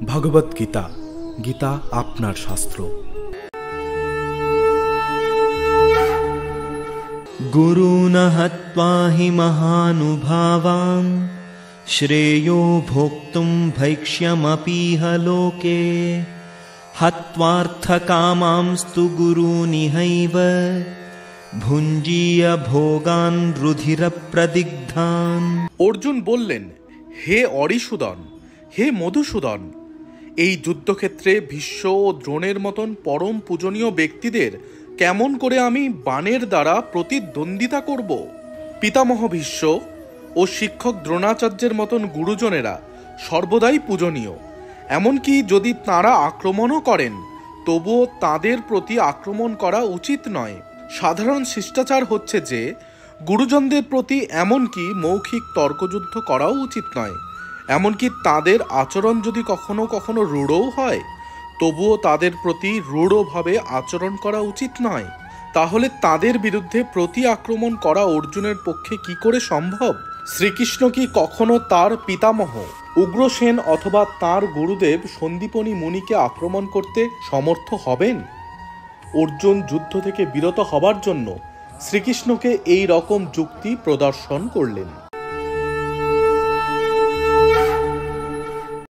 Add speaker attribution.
Speaker 1: ভগবত গীতা, গীতা আপনার শাস্ত্র।
Speaker 2: গুরুন হত্বা হি মহানুভাবান শ্রেয়ো ভোক্তুম ভৈক্ষ্যমপীহ লোকে হত্বার্থ কামাংস্তু গুরুনিহৈব ভুঞ্জীয় ভোগান রুধির প্রদিগ্ধান।
Speaker 3: অর্জুন বললেন, হে অরিসুদন, হে মধুসূদন, এই যুদ্ধক্ষেত্রে ভীষ্ম ও দ্রোণের মতন পরম পূজনীয় ব্যক্তিদের কেমন করে আমি বাণের দ্বারা প্রতিদ্বন্দ্বিতা করব? পিতামহ ভীষ্ম ও শিক্ষক দ্রোণাচার্যের মতন গুরুজনেরা সর্বদাই পূজনীয়। এমনকি যদি তাঁরা আক্রমণও করেন, তবুও তাদের প্রতি আক্রমণ করা উচিত নয়। সাধারণ শিষ্টাচার হচ্ছে যে গুরুজনদের প্রতি এমনকি মৌখিক তর্কযুদ্ধ করাও উচিত নয়। এমনকি তাদের আচরণ যদি কখনো কখনো রূঢ়ও হয়, তবুও তাদের প্রতি রূঢ়ভাবে আচরণ করা উচিত নয়। তাহলে তাদের বিরুদ্ধে প্রতি আক্রমণ করা অর্জুনের পক্ষে কি করে সম্ভব? শ্রীকৃষ্ণ কি কখনো তার পিতামহ উগ্রসেন অথবা তার গুরুদেব সন্দীপনী মুনিকে আক্রমণ করতে সমর্থ হবেন? অর্জুন যুদ্ধ থেকে বিরত হবার জন্য শ্রীকৃষ্ণকে এই রকম যুক্তি প্রদর্শন করলেন।